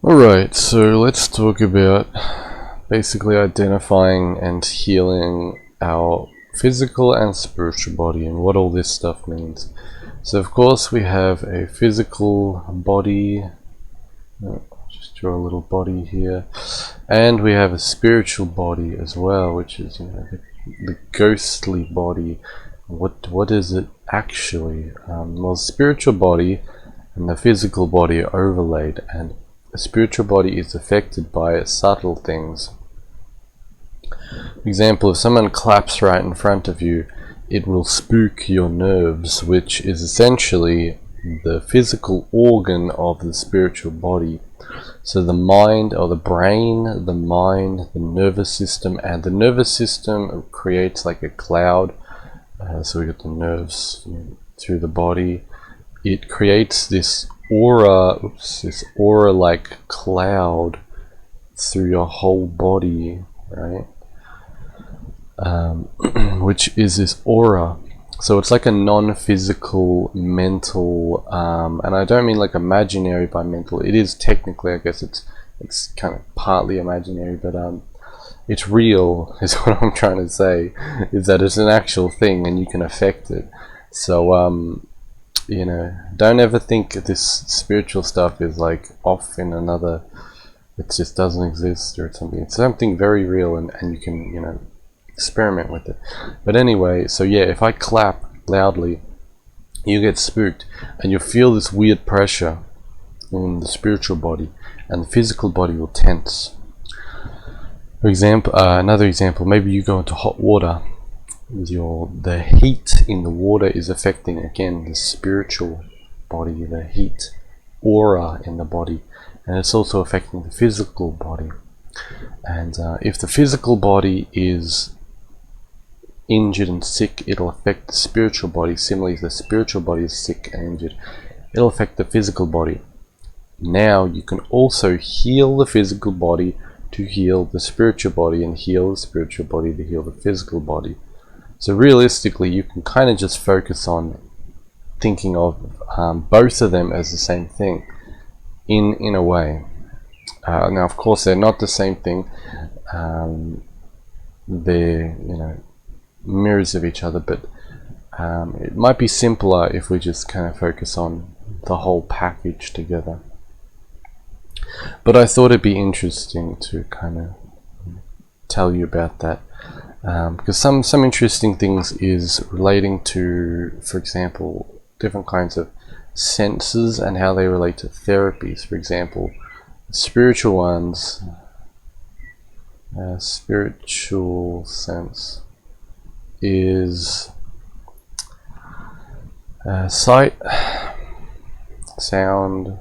Alright, so let's talk about basically identifying and healing our physical and spiritual body and what all this stuff means. So of course we have a physical body, just draw a little body here, and we have a spiritual body as well, which is, the ghostly body. What is it actually? Well, spiritual body and the physical body are overlaid, and the spiritual body is affected by subtle things. For example, if someone claps right in front of you, it will spook your nerves, which is essentially the physical organ of the spiritual body. So the mind, or the brain, the mind, the nervous system, and the nervous system creates like a cloud. So we got the nerves through the body. It creates this aura-like cloud through your whole body, right? Which is this aura. So it's like a non-physical mental, and I don't mean like imaginary by mental. It is technically, I guess it's kind of partly imaginary, but it's real is what I'm trying to say, is that it's an actual thing and you can affect it. So don't ever think this spiritual stuff is like off in another, it just doesn't exist or something. It's something very real, and you can experiment with it. But anyway, so yeah, if I clap loudly, you get spooked and you feel this weird pressure in the spiritual body, and the physical body will tense. For example, another example, maybe you go into hot water. The heat in the water is affecting, again, the spiritual body, the heat aura in the body, and it's also affecting the physical body. And if the physical body is injured and sick, it'll affect the spiritual body. Similarly, if the spiritual body is sick and injured, it'll affect the physical body. Now you can also heal the physical body to heal the spiritual body, and heal the spiritual body to heal the physical body. So realistically, you can kind of just focus on thinking of both of them as the same thing, in a way. Now, of course, they're not the same thing. They're mirrors of each other, but it might be simpler if we just kind of focus on the whole package together. But I thought it'd be interesting to kind of tell you about that. Because some interesting things is relating to, for example, different kinds of senses and how they relate to therapies. For example, spiritual ones, spiritual sense is sight, sound,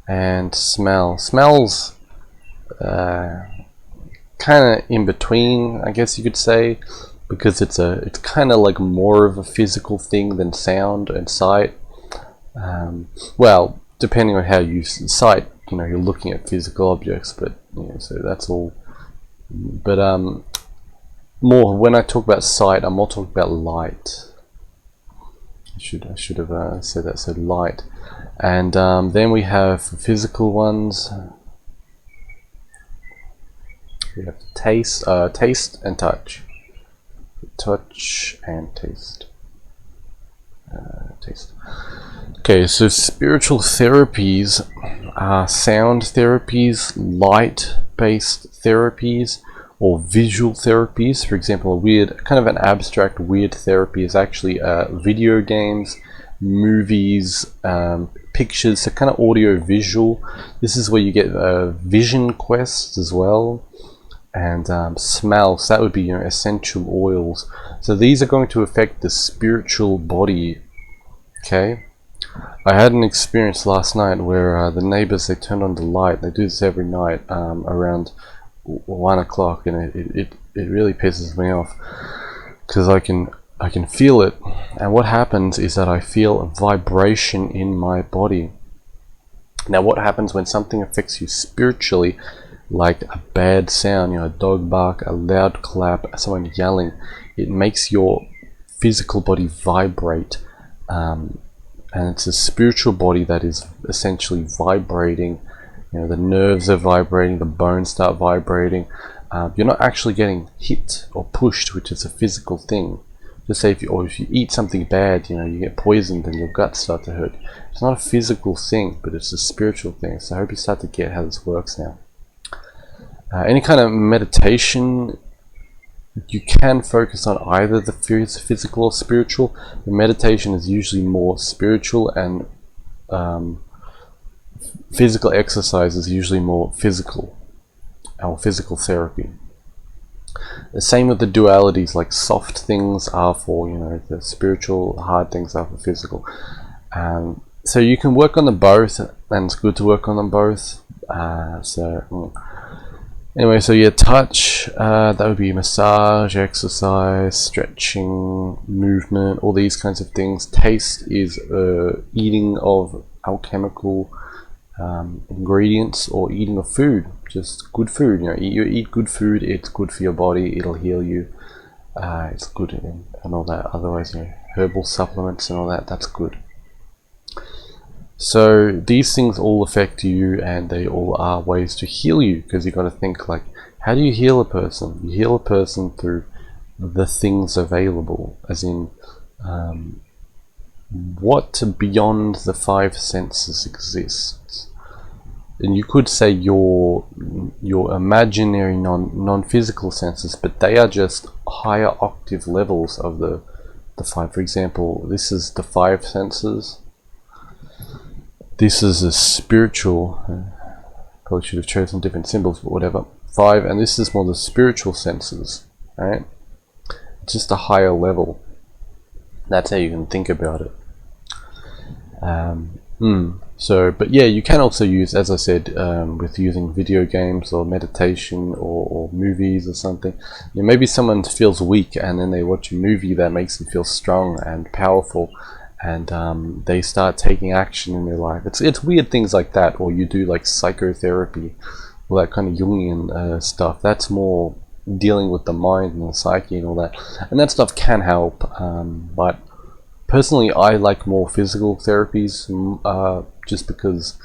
and smell. Smells kind of in between, I guess you could say, because it's kind of like more of a physical thing than sound and sight. Well, depending on how you use sight, you're looking at physical objects, but so that's all. But more when I talk about sight, I'm more talking about light. I should have said that. So light, and then we have physical ones. We have taste and touch. Touch and taste. Taste. Okay, so spiritual therapies are sound therapies, light-based therapies, or visual therapies. For example, kind of an abstract weird therapy is actually video games, movies, pictures, so kind of audio visual. This is where you get vision quests as well. And smells, that would be essential oils. So these are going to affect the spiritual body. Okay, I had an experience last night where the neighbors, they turned on the light. They do this every night around 1 o'clock, and it really pisses me off because I can feel it. And what happens is that I feel a vibration in my body. Now, what happens when something affects you spiritually, like a bad sound, a dog bark, a loud clap, someone yelling, it makes your physical body vibrate, and it's a spiritual body that is essentially vibrating You know, the nerves are vibrating, the bones start vibrating. You're not actually getting hit or pushed, which is a physical thing. Just say if you eat something bad, you know, you get poisoned and your guts start to hurt. It's not a physical thing, but it's a spiritual thing. So I hope you start to get how this works now. Any kind of meditation, you can focus on either the physical or spiritual. The meditation is usually more spiritual, and physical exercise is usually more physical, or physical therapy. The same with the dualities, like soft things are for, you know, the spiritual, hard things are for physical. So you can work on them both, and it's good to work on them both. Anyway, so yeah, touch, that would be massage, exercise, stretching, movement, all these kinds of things. Taste is eating of alchemical ingredients, or eating of food, just good food. You know, you eat good food, it's good for your body, it'll heal you, it's good, and all that. Otherwise, you know, herbal supplements and all that, that's good. So these things all affect you, and they all are ways to heal you, because you've got to think, like, how do you heal a person? You heal a person through the things available, as in what beyond the five senses exists. And you could say your imaginary non-physical senses, but they are just higher octave levels of the five. For example, this is the five senses. This is a spiritual, probably should have chosen different symbols, but whatever. 5, and this is more the spiritual senses, right? It's just a higher level. That's how you can think about it. So, but yeah, you can also use, as I said, with using video games or meditation or movies or something. You know, maybe someone feels weak, and then they watch a movie that makes them feel strong and powerful, and they start taking action in their life. It's weird things like that, or you do like psychotherapy, all that kind of Jungian stuff. That's more dealing with the mind and the psyche and all that, and that stuff can help. But personally, I like more physical therapies, just because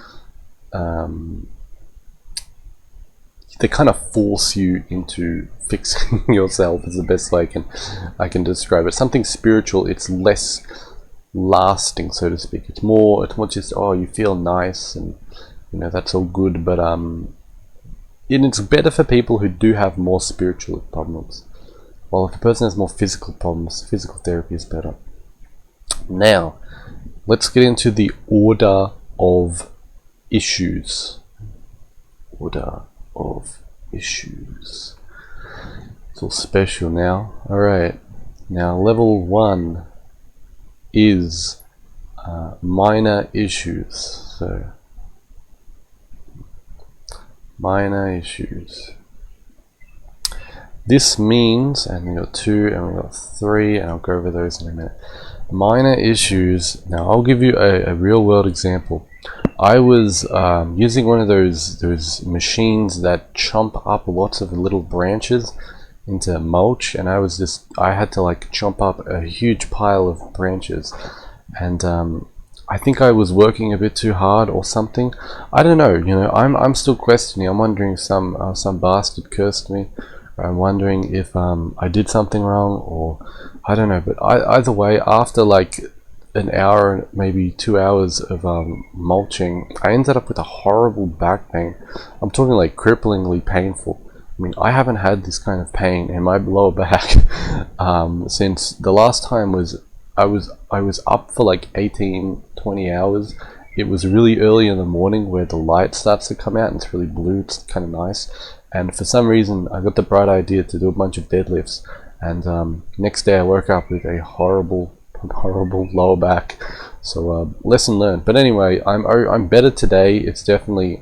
they kind of force you into fixing yourself. Is the best way I can describe it. Something spiritual, it's less lasting, so to speak. It's more just, oh, you feel nice, and you know, that's all good, but and it's better for people who do have more spiritual problems. While if a person has more physical problems, physical therapy is better. Now, let's get into the order of issues. Order of issues. It's all special now. Alright, now level 1 is minor issues. So, minor issues. This means, and we got 2 and we got 3, and I'll go over those in a minute. Minor issues. Now I'll give you a real world example. I was using one of those machines that chomp up lots of little branches into mulch, and I had to like chomp up a huge pile of branches, and I think I was working a bit too hard or something. I don't know. You know, I'm still questioning. I'm wondering if some bastard cursed me. I'm wondering if I did something wrong, or I don't know. But either way, after like an hour, maybe 2 hours of mulching, I ended up with a horrible back pain. I'm talking like cripplingly painful. I mean, I haven't had this kind of pain in my lower back since the last time I was up for like 18-20 hours. It was really early in the morning where the light starts to come out, and it's really blue. It's kind of nice. And for some reason, I got the bright idea to do a bunch of deadlifts. And next day, I woke up with a horrible lower back. So lesson learned. But anyway, I'm better today. It's definitely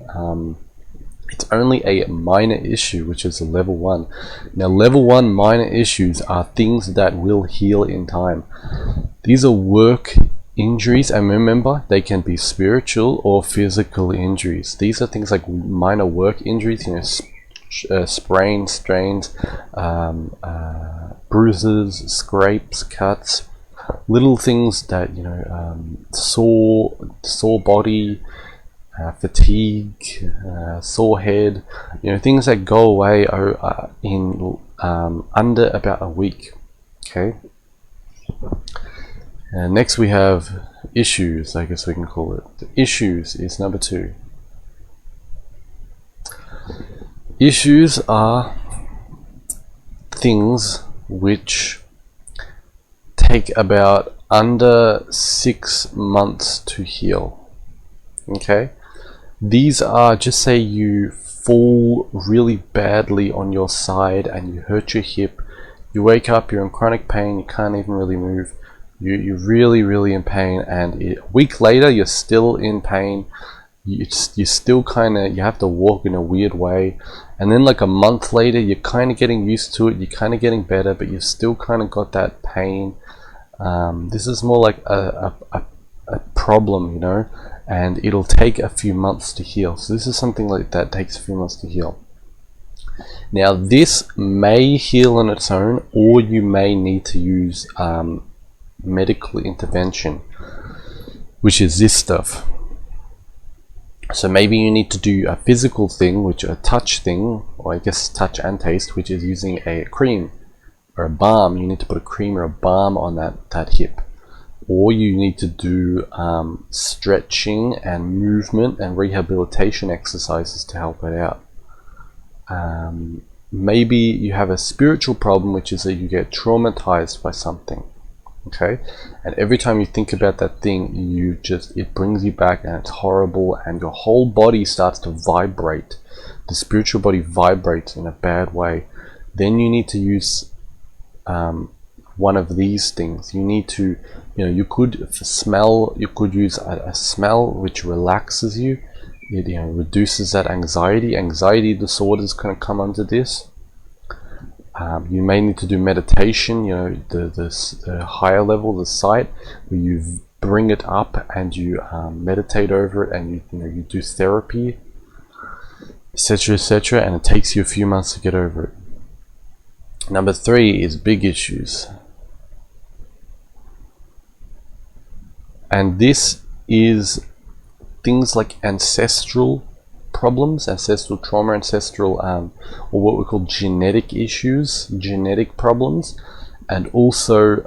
it's only a minor issue, which is a level 1. Now, level 1 minor issues are things that will heal in time. These are work injuries, and remember, they can be spiritual or physical injuries. These are things like minor work injuries, you know, sprains, strains, bruises, scrapes, cuts, little things that, you know, sore body, fatigue, sore head, things that go away in under about a week. Okay. And next we have issues, I guess we can call it. The issues is number 2. Issues are things which take about under 6 months to heal. Okay? These are, just say you fall really badly on your side and you hurt your hip, you wake up, you're in chronic pain, you can't even really move, you're really in pain, and a week later you're still in pain, you still you have to walk in a weird way, and then like a month later you're kind of getting used to it, you're kind of getting better, but you've still kind of got that pain. This is more like a problem, and it'll take a few months to heal. So this is something like that takes a few months to heal. Now this may heal on its own, or you may need to use medical intervention, which is this stuff. So maybe you need to do a physical thing, which a touch thing, or I guess touch and taste, which is using a cream or a balm. You need to put a cream or a balm on that hip. Or you need to do stretching and movement and rehabilitation exercises to help it out. Maybe you have a spiritual problem, which is that you get traumatized by something. Okay, and every time you think about that thing, it brings you back, and it's horrible, and your whole body starts to vibrate. The spiritual body vibrates in a bad way. Then you need to use one of these things. You need to, you could use a smell which relaxes you. It reduces that anxiety. Anxiety disorders kind of come under this. You may need to do meditation, the higher level, the sight, where you bring it up and you meditate over it, and you do therapy, etc., and it takes you a few months to get over it. Number 3 is big issues, and this is things like ancestral problems, ancestral trauma, ancestral or what we call genetic issues, genetic problems, and also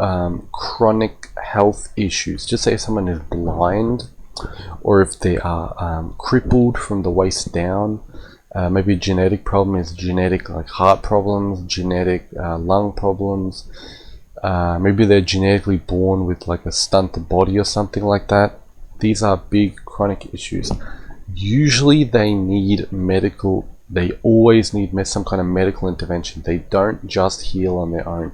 chronic health issues. Just say if someone is blind, or if they are crippled from the waist down, maybe a genetic problem is genetic like heart problems, genetic lung problems, maybe they're genetically born with like a stunted body or something like that. These are big chronic issues. Usually they always need some kind of medical intervention. They don't just heal on their own.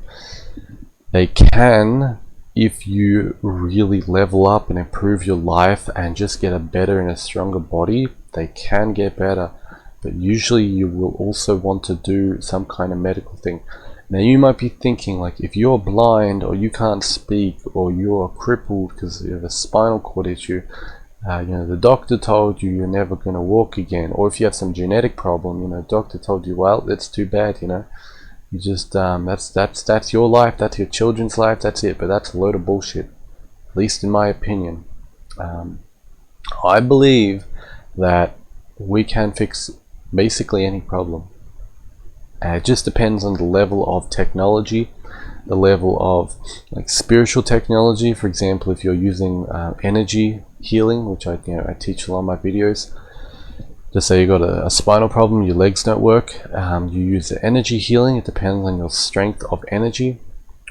They can, if you really level up and improve your life and just get a better and a stronger body, they can get better. But usually you will also want to do some kind of medical thing. Now you might be thinking, like, if you're blind or you can't speak or you're crippled because you have a spinal cord issue, the doctor told you you're never going to walk again, or if you have some genetic problem, doctor told you, well, that's too bad, you just that's your life, that's your children's life, that's it. But that's a load of bullshit, at least in my opinion. I believe that we can fix basically any problem. It just depends on the level of technology, the level of like spiritual technology. For example, if you're using energy healing, which I teach a lot of my videos. Just say you got a spinal problem, your legs don't work, you use the energy healing. It depends on your strength of energy.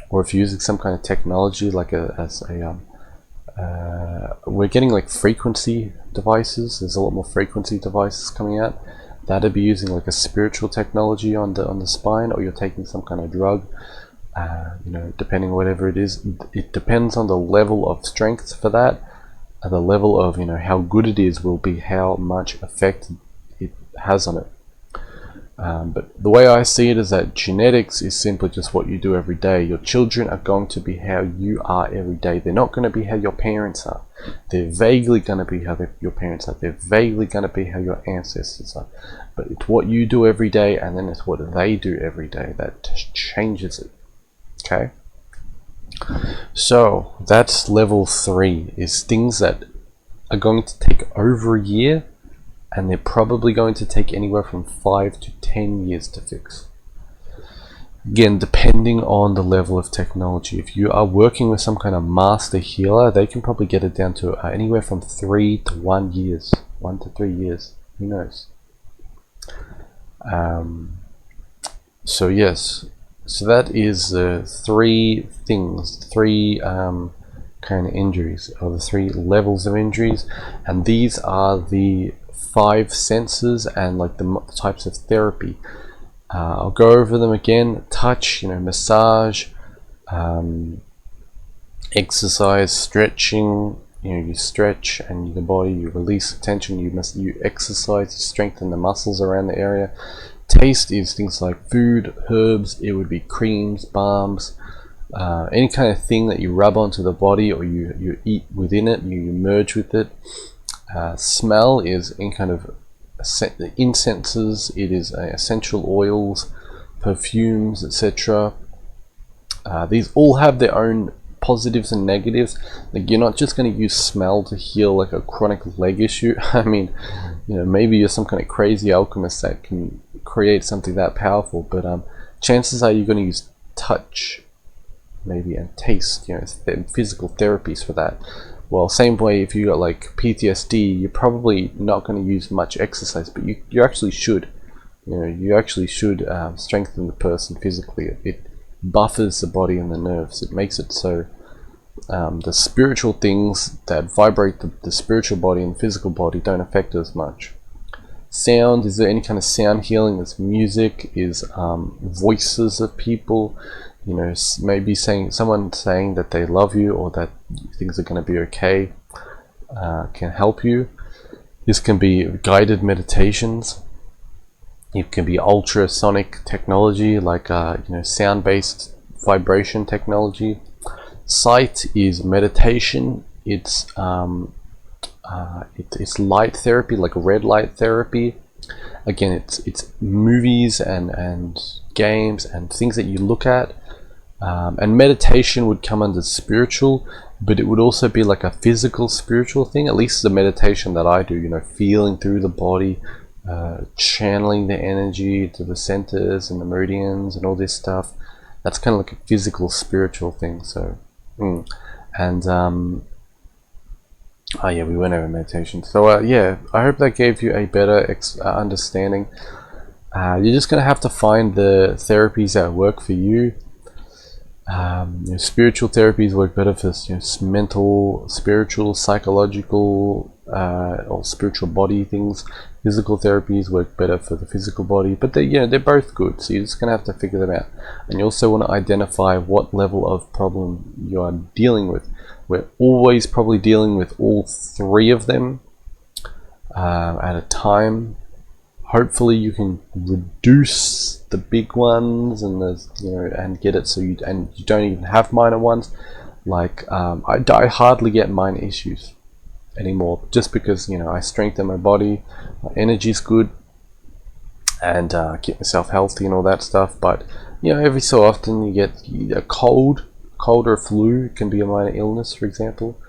Or if you're using some kind of technology like we're getting like frequency devices. There's a lot more frequency devices coming out. That'd be using like a spiritual technology on the spine, or you're taking some kind of drug. Depending on whatever it is, it depends on the level of strength for that. The level of how good it is will be how much effect it has on it. But the way I see it is that genetics is simply just what you do every day. Your children are going to be how you are every day. They're not going to be how your parents are. They're vaguely going to be how your parents are. They're vaguely going to be how your ancestors are. But it's what you do every day, and then it's what they do every day that changes it. Okay? So that's level 3, is things that are going to take over a year and they're probably going to take anywhere from 5 to 10 years to fix. Again, depending on the level of technology. If you are working with some kind of master healer, they can probably get it down to anywhere from 3 to 1 years, 1 to 3 years. Who knows? So yes, so that is the three things, three kind of injuries, or the 3 levels of injuries, and these are the 5 senses and like the types of therapy. I'll go over them again. Touch, massage, exercise, stretching. You stretch and the body, you release tension. You exercise, you strengthen the muscles around the area. Taste is things like food, herbs. It would be creams, balms, any kind of thing that you rub onto the body or you eat within it. You merge with it. Smell is any kind of incenses. It is essential oils, perfumes, etc. These all have their own positives and negatives. Like, you're not just going to use smell to heal like a chronic leg issue. I mean, maybe you're some kind of crazy alchemist that can create something that powerful, but chances are you're going to use touch, maybe, and taste, physical therapies for that. Well, same way, if you got like PTSD, you're probably not going to use much exercise, but you actually should. You actually should strengthen the person physically. It buffers the body and the nerves. It makes it so the spiritual things that vibrate the spiritual body and physical body don't affect it as much. Sound, is there any kind of sound healing? There's music, is voices of people. Maybe someone saying that they love you or that things are going to be okay can help you. This can be guided meditations. It can be ultrasonic technology, like sound-based vibration technology. Sight is meditation. It's light therapy, like red light therapy. Again, it's movies and games and things that you look at. And meditation would come under spiritual, but it would also be like a physical spiritual thing. At least the meditation that I do, feeling through the body, channeling the energy to the centers and the meridians and all this stuff. That's kind of like a physical spiritual thing. So oh yeah, we went over meditation. So yeah, I hope that gave you a better understanding. You're just gonna have to find the therapies that work for you. Spiritual therapies work better for mental, spiritual, psychological, or spiritual body things. Physical therapies work better for the physical body, but they're both good. So you're just gonna have to figure them out, and you also want to identify what level of problem you are dealing with. We're always probably dealing with all 3 of them at a time. Hopefully you can reduce the big ones and and get it so you don't even have minor ones. Like I hardly get minor issues anymore, just because I strengthen my body, my energy's good, and keep myself healthy and all that stuff. But every so often you get a cold or flu. Can be a minor illness, for example.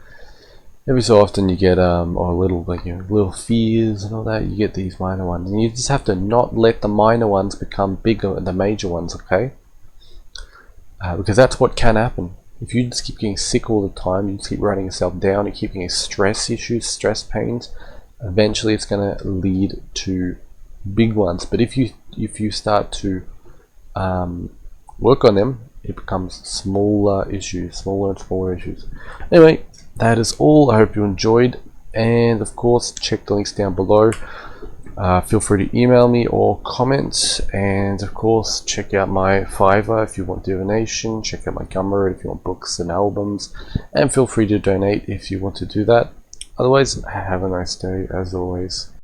Every so often you get or a little little fears and all that. You get these minor ones, and you just have to not let the minor ones become bigger than the major ones, okay? Because that's what can happen. If you just keep getting sick all the time, you just keep running yourself down, you keep getting stress issues, stress pains, eventually it's going to lead to big ones. But if you start to work on them, it becomes smaller and smaller issues. Anyway, that is all. I hope you enjoyed, and of course check the links down below. Feel free to email me or comment, and of course check out my Fiverr if you want divination. Check out my Gumroad if you want books and albums, and feel free to donate if you want to do that. Otherwise, have a nice day as always.